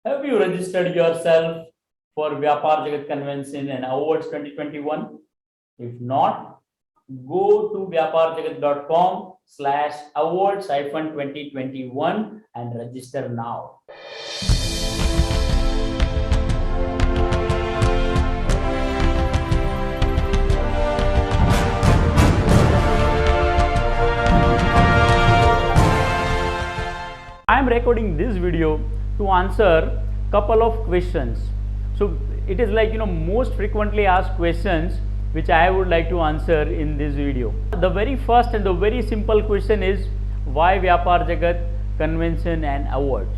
Have you registered yourself for Vyapar Jagat Convention and Awards 2021? If not, go to vyaparjagat.com/awards-2021 and register now. I am recording this video to answer couple of questions. So it is like most frequently asked questions which I would like to answer in this video. The very first and the very simple question is, why Vyapar Jagat Convention and Awards?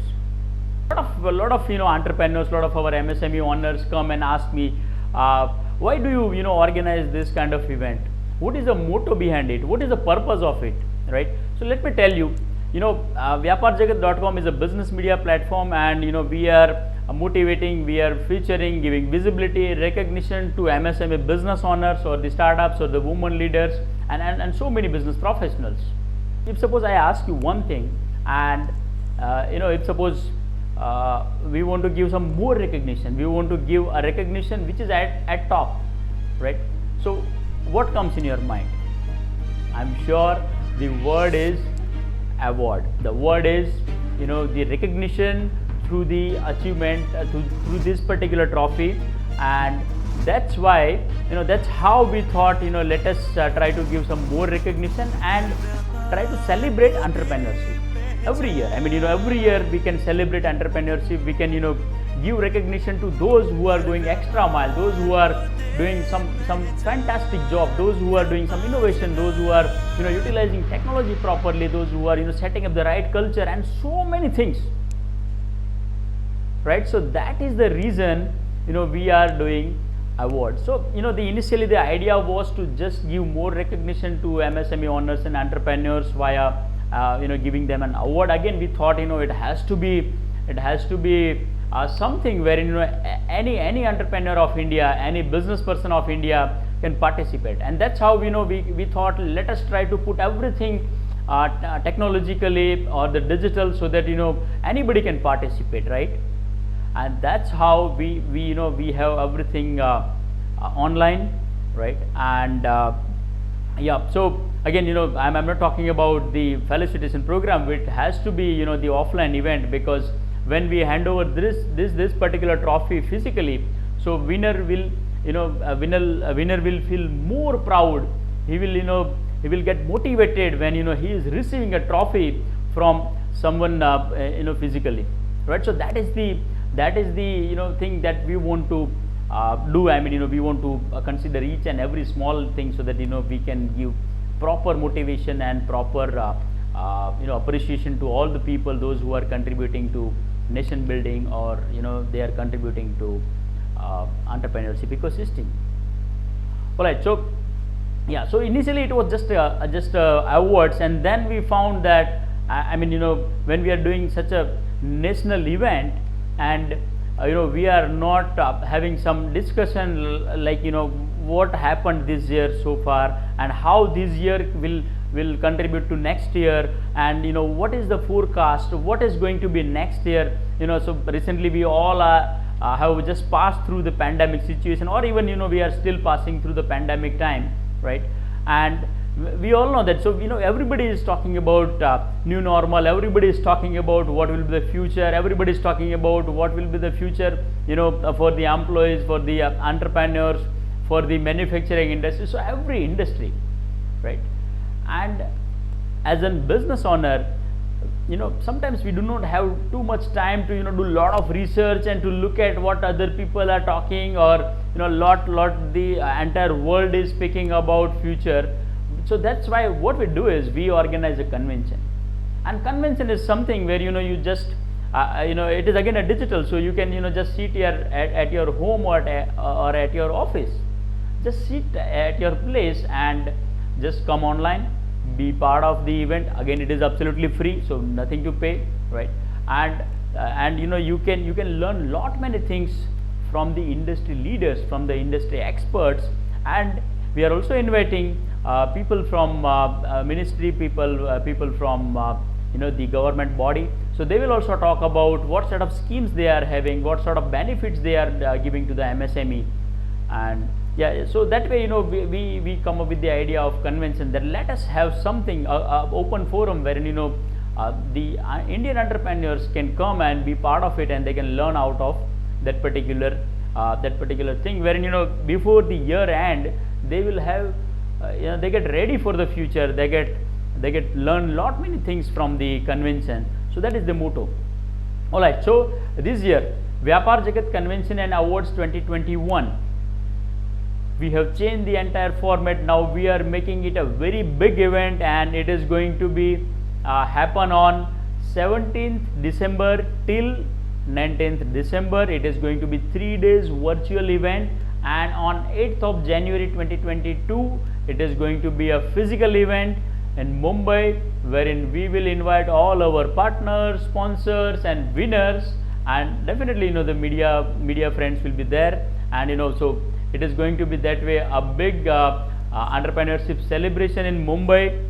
A lot of entrepreneurs, a lot of our MSME owners come and ask me, why do you organize this kind of event? What is the motto behind it? What is the purpose of it? Right? So let me tell you. Vyaparjagat.com is a business media platform, and we are motivating, we are featuring, giving visibility, recognition to MSME business owners or the startups or the women leaders and so many business professionals. If suppose I ask you one thing, and if suppose we want to give some more recognition, we want to give a recognition which is at top, right? So what comes in your mind? I'm sure the word is award. The word is the recognition through the achievement through this particular trophy, and that's why that's how we thought let us try to give some more recognition and try to celebrate entrepreneurship every year. I mean every year we can celebrate entrepreneurship. We can give recognition to those who are going extra mile, those who are doing some fantastic job, those who are doing some innovation, those who are utilizing technology properly, those who are setting up the right culture and so many things, right? So that is the reason we are doing awards. So initially the idea was to just give more recognition to MSME owners and entrepreneurs via giving them an award. Again, we thought it has to be something where any entrepreneur of India, any business person of India can participate, and that's how we thought let us try to put everything technologically or the digital, so that anybody can participate, right? And that's how we have everything online, right? And yeah, so again I'm not talking about the felicitation program. It has to be the offline event, because when we hand over this particular trophy physically, so winner will winner will feel more proud. He will get motivated when he is receiving a trophy from someone physically, right? So that is the thing that we want to do. I mean we want to consider each and every small thing, so that we can give proper motivation and proper appreciation to all the people, those who are contributing to nation building, or they are contributing to entrepreneurship ecosystem. All right, so yeah, so initially it was just awards, and then we found that I mean when we are doing such a national event, and we are not having some discussion like what happened this year so far, and how this year will contribute to next year, and what is the forecast, what is going to be next year. So recently we all have just passed through the pandemic situation, or even we are still passing through the pandemic time, right? And we all know that. So everybody is talking about new normal, everybody is talking about what will be the future, everybody is talking about what will be the future for the employees, for the entrepreneurs, for the manufacturing industry, so every industry, right? And as a business owner, sometimes we do not have too much time to do a lot of research and to look at what other people are talking, or lot the entire world is speaking about future. So that's why what we do is we organize a convention, and convention is something where you just it is again a digital, so you can just sit here at your home or at your office, just sit at your place and just come online, be part of the event. Again, it is absolutely free, so nothing to pay, right? And you can learn lot many things from the industry leaders, from the industry experts, and we are also inviting people from ministry, people from the government body. So they will also talk about what sort of schemes they are having, what sort of benefits they are giving to the MSME. And yeah, so that way we come up with the idea of convention, that let us have something, open forum wherein the Indian entrepreneurs can come and be part of it, and they can learn out of that particular thing, wherein before the year end they will have they get ready for the future, they get learn lot many things from the convention. So that is the motto. Alright, so this year Vyapar Jagat Convention and Awards 2021, we have changed the entire format. Now we are making it a very big event, and it is going to be happen on 17th December till 19th December. It is going to be 3 days virtual event, and on 8th of January 2022 it is going to be a physical event in Mumbai, wherein we will invite all our partners, sponsors and winners, and definitely the media friends will be there. And so it is going to be that way a big entrepreneurship celebration in Mumbai.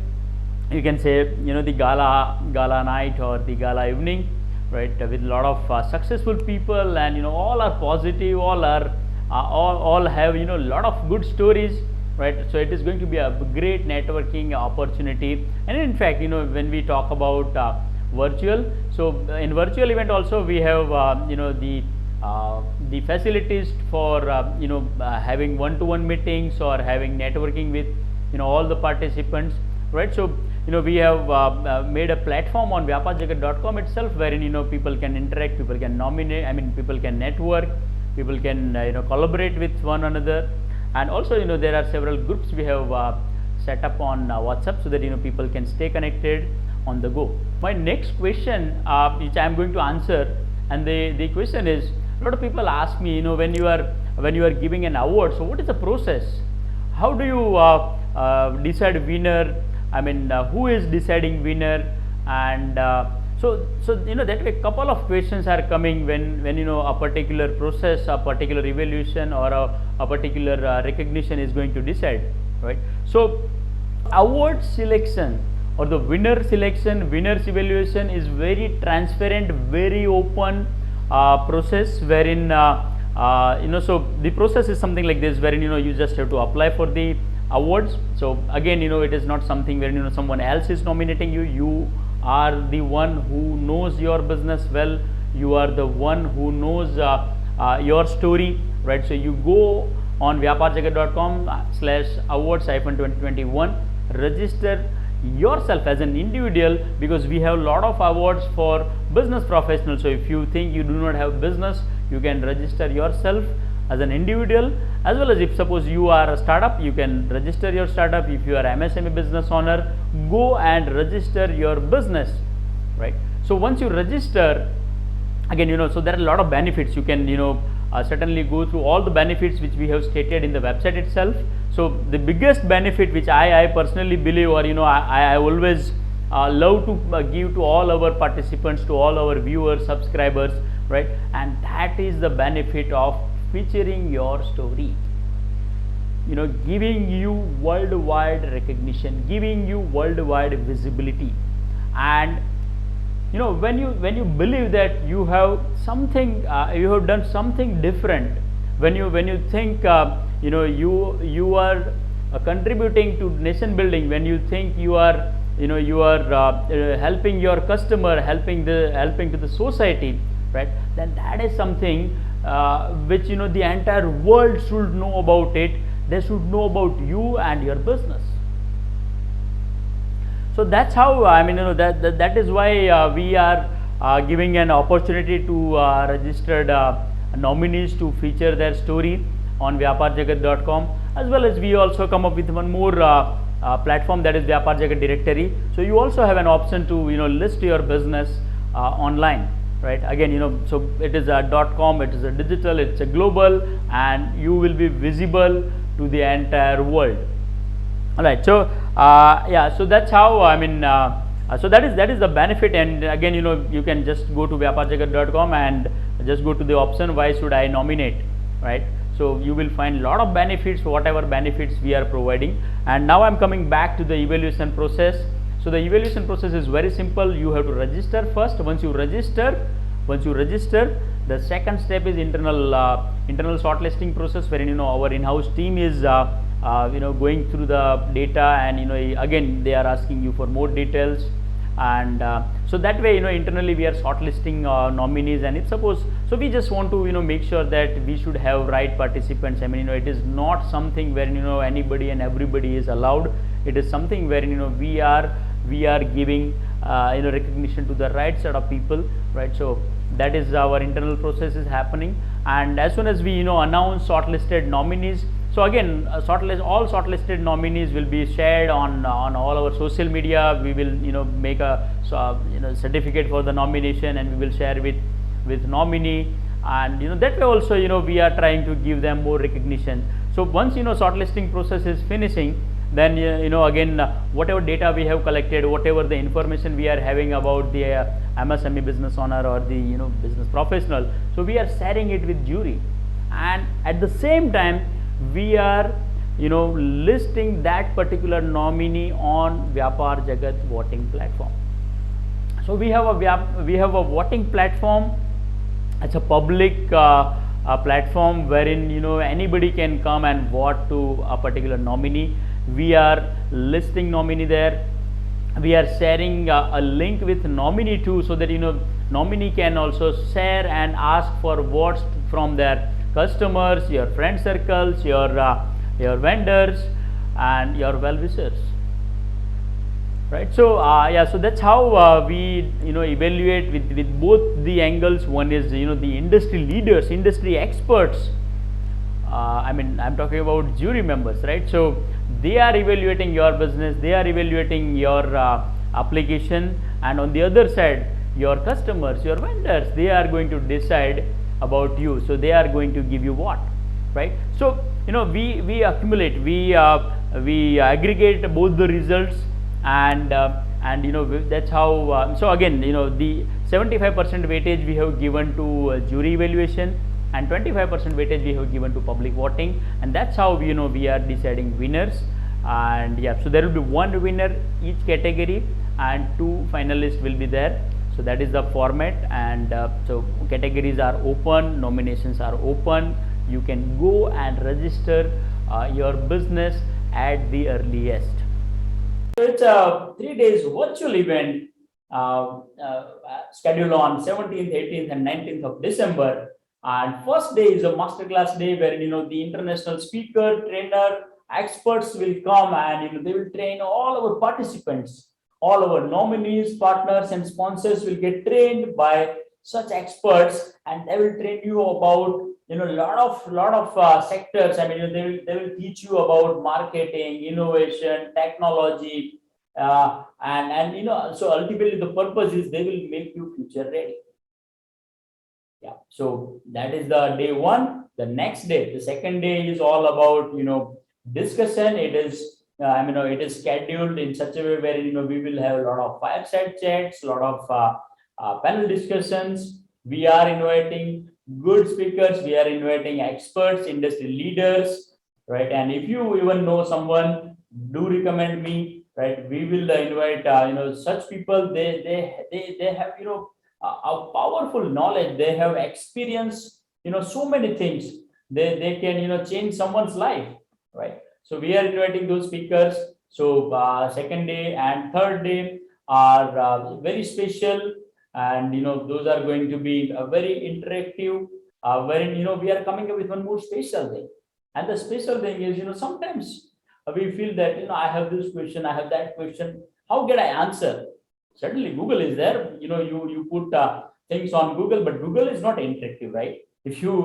You can say the gala night or the gala evening, right, with a lot of successful people, and all are positive, all are all have a lot of good stories, right. So it is going to be a great networking opportunity. And in fact when we talk about virtual, so in virtual event also we have the facilities for having one-to-one meetings or having networking with all the participants, right. So we have made a platform on vyaparjagat.com itself, wherein people can interact, people can nominate, people can network, people can collaborate with one another. And also there are several groups we have set up on WhatsApp, so that people can stay connected on the go. My next question which I am going to answer, and the question is, a lot of people ask me when you are giving an award, so what is the process, how do you decide winner, who is deciding winner? And so that way couple of questions are coming when a particular process, a particular evaluation, or a particular recognition is going to decide, right. So award selection or the winner selection, winners evaluation is very transparent, very open process, wherein so the process is something like this, wherein you just have to apply for the awards. So again it is not something where someone else is nominating you. You are the one who knows your business well, you are the one who knows your story, right. So you go on vyaparjagat.com/awards-2021, register yourself as an individual, because we have a lot of awards for business professionals. So if you think you do not have business, you can register yourself as an individual, as well as if suppose you are a startup, you can register your startup. If you are MSME business owner, go and register your business, right. So once you register, again so there are a lot of benefits. You can certainly go through all the benefits which we have stated in the website itself. So the biggest benefit which I personally believe, or I always love to give to all our participants, to all our viewers, subscribers, right, and that is the benefit of featuring your story, giving you worldwide recognition, giving you worldwide visibility. And when you believe that you have something, you have done something different, when you think you are contributing to nation building, when you think you are helping your customer, helping to the society, right, then that is something which the entire world should know about it. They should know about you and your business. So that's how that is why we are giving an opportunity to registered nominees to feature their story on vyaparjagat.com, as well as we also come up with one more platform, that is Vyapar Jagat directory. So you also have an option to list your business online, right. Again so it is a .com, it is a digital, it's a global, and you will be visible to the entire world. Alright, so yeah, so that's how so that is the benefit. And again you can just go to vyaparjagat.com and just go to the option, why should I nominate, right. So you will find a lot of benefits, whatever benefits we are providing. And now I'm coming back to the evaluation process. So the evaluation process is very simple. You have to register first. Once you register, the second step is internal shortlisting process, wherein our in-house team is going through the data, and again they are asking you for more details, and so that way internally we are shortlisting nominees. And if suppose, so we just want to make sure that we should have right participants. I mean it is not something where anybody and everybody is allowed. It is something where we are giving recognition to the right set of people, right? So that is our internal process is happening. And as soon as we announce shortlisted nominees, so again all shortlisted nominees will be shared on all our social media. We will make a certificate for the nomination, and we will share with nominee, and that way also we are trying to give them more recognition. So once shortlisting process is finishing, then again whatever data we have collected, whatever the information we are having about the MSME business owner or the business professional, so we are sharing it with jury, and at the same time we are listing that particular nominee on Vyapar Jagat voting platform. So we have a voting platform. It's a public platform wherein anybody can come and vote to a particular nominee. We are listing nominee there. We are sharing a link with nominee too, so that nominee can also share and ask for votes from their customers, your friend circles, your vendors, and your well-wishers, right? So so that's how we evaluate with both the angles. One is the industry leaders, industry experts. I mean I'm talking about jury members, right? So they are evaluating your business, they are evaluating your application, and on the other side your customers, your vendors, they are going to decide about you. So they are going to give you what, right? So we accumulate, we aggregate both the results, and that's how so again the 75% weightage we have given to jury evaluation, and 25% weightage we have given to public voting, and that's how we are deciding winners. And yeah, so there will be one winner each category, and two finalists will be there. So that is the format, and so categories are open, nominations are open. You can go and register your business at the earliest. So it's a 3 days virtual event scheduled on 17th, 18th, and 19th of December. And first day is a masterclass day where the international speaker, trainer, experts will come, and they will train all our participants. All our nominees, partners, and sponsors will get trained by such experts, and they will train you about lot of sectors. I mean they will teach you about marketing, innovation, technology, and so ultimately the purpose is they will make you future ready. Yeah, so that is the day one. The next day, the second day, is all about discussion. It is it is scheduled in such a way where we will have a lot of fireside chats, a lot of panel discussions. We are inviting good speakers, we are inviting experts, industry leaders, right? And if you even know someone, do recommend me, right? We will invite such people. They have a powerful knowledge. They have experience so many things. They can change someone's life, right? So we are inviting those speakers. So second day and third day are very special, and those are going to be very interactive, wherein we are coming up with one more special thing. And the special thing is sometimes we feel that I have this question, I have that question, how can I answer? Certainly Google is there. You put things on Google, but Google is not interactive, right? If you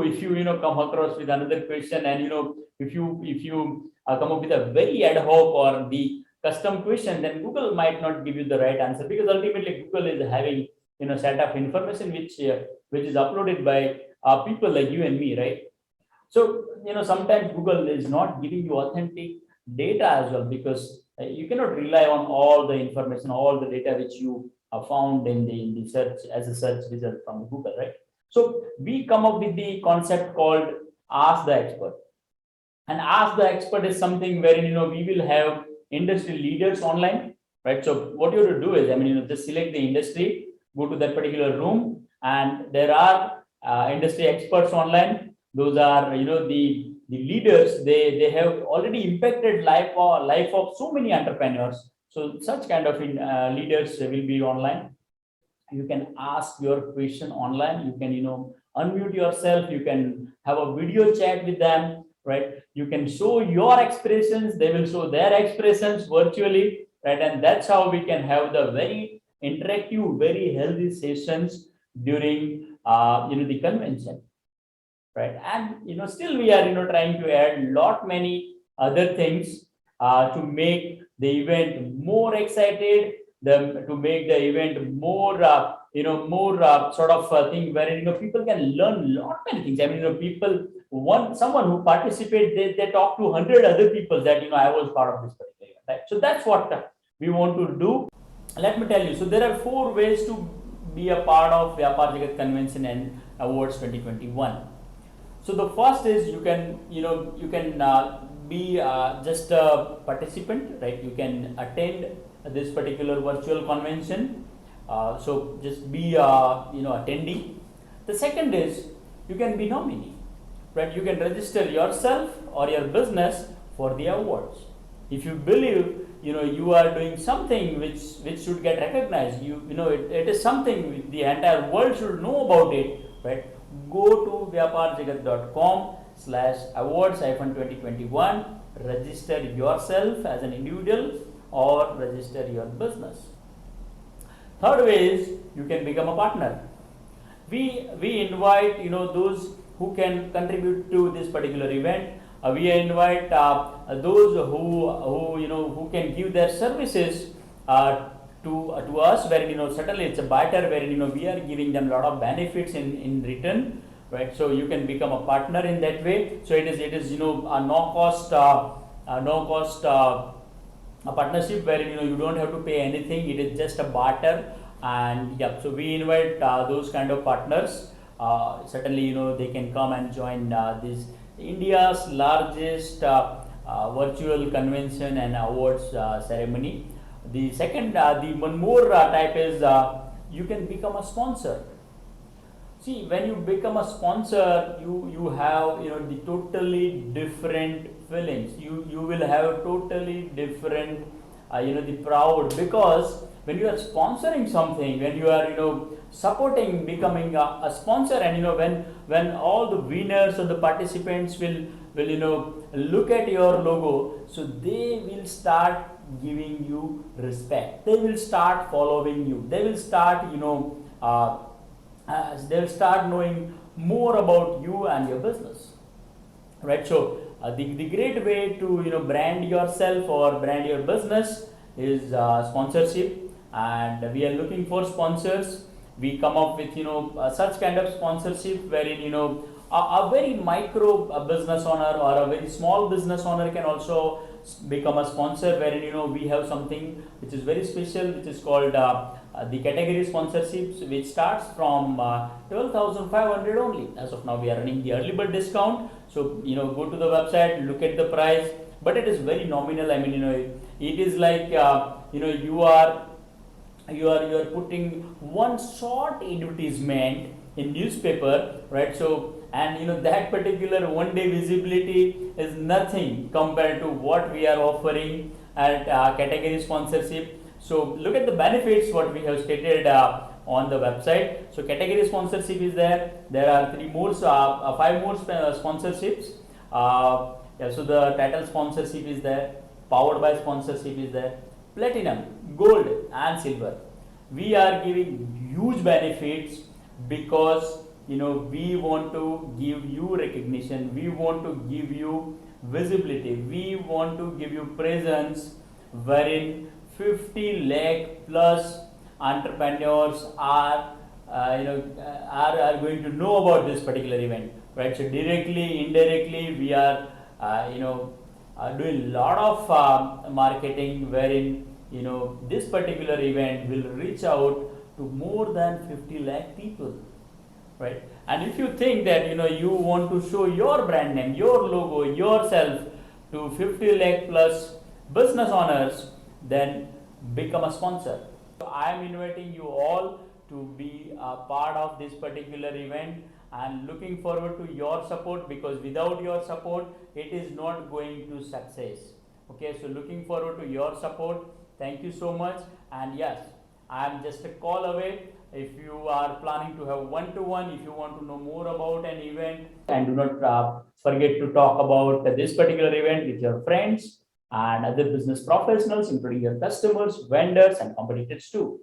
come across with another question, and if you come up with a very ad hoc or the custom question, then Google might not give you the right answer, because ultimately Google is having set of information which is uploaded by people like you and me, right? So sometimes Google is not giving you authentic data as well, because you cannot rely on all the information, all the data which you found in the search as a search result from Google, right? So we come up with the concept called Ask the Expert. And Ask the Expert is something wherein we will have industry leaders online, right? So what you have to do is, just select the industry, go to that particular room, and there are industry experts online. Those are, the leaders. They have already impacted life of so many entrepreneurs. So such kind of leaders will be online. You can ask your question online. You can, unmute yourself. You can have a video chat with them, right? You can show your expressions. They will show their expressions virtually, right? And that's how we can have the very interactive, very healthy sessions during, the convention, right? And still we are trying to add lot many other things to make the event more excited, to make the event more more sort of thing where people can learn lot many things. People, someone who participate, they talk to 100 other people that I was part of this particular event, right? So that's what we want to do. Let me tell you, so there are 4 ways to be a part of Vyapar Jagat Convention and Awards 2021. So the first is you can be just a participant, right? You can attend this particular virtual convention. So just be attendee. The second is you can be nominee, right? You can register yourself or your business for the awards. If you believe you are doing something which should get recognized, it is something the entire world should know about it, right? Go to vyaparjagat.com/awards-2021, register yourself as an individual or register your business. Third way is you can become a partner. We invite those who can contribute to this particular event. We invite those who can give their services to us, where certainly it's a barter, where we are giving them a lot of benefits in return, right? So you can become a partner in that way. So it is a no cost a partnership where you don't have to pay anything. It is just a barter. And yeah, so we invite those kind of partners. Certainly they can come and join this India's largest virtual convention and awards ceremony. The second, the one more type is you can become a sponsor. See, when you become a sponsor, you have the totally different feelings. You will have totally different the proud, because when you are sponsoring something, when you are supporting, becoming a sponsor, and when all the winners or the participants will look at your logo, so they will start giving you respect. They will start following you. They will start they'll start knowing more about you and your business, right? So the great way to brand yourself or brand your business is sponsorship, and we are looking for sponsors. We come up with such kind of sponsorship wherein a very micro business owner or a very small business owner can also become a sponsor, wherein we have something which is very special, which is called the category sponsorships, which starts from 12,500 only. As of now, we are running the early bird discount. So go to the website, look at the price, but it is very nominal. It is like you are putting one short advertisement in newspaper, right? So, and that particular one day visibility is nothing compared to what we are offering at category sponsorship. So look at the benefits what we have stated on the website. So category sponsorship is there. There are 5 more sponsorships. Yeah, so the title sponsorship is there. Powered by sponsorship is there. Platinum, gold and silver. We are giving huge benefits because we want to give you recognition. We want to give you visibility. We want to give you presence wherein 50 lakh plus entrepreneurs are going to know about this particular event, right? So directly, indirectly, we are doing a lot of marketing wherein this particular event will reach out to more than 50 lakh people, right? And if you think that you want to show your brand name, your logo, yourself to 50 lakh plus business owners, then become a sponsor. So I am inviting you all to be a part of this particular event and looking forward to your support, because without your support it is not going to success. Okay, so looking forward to your support. Thank you so much. And yes, I am just a call away. If you are planning to have one-to-one, if you want to know more about an event, and do not forget to talk about this particular event with your friends and other business professionals, including your customers, vendors, and competitors too.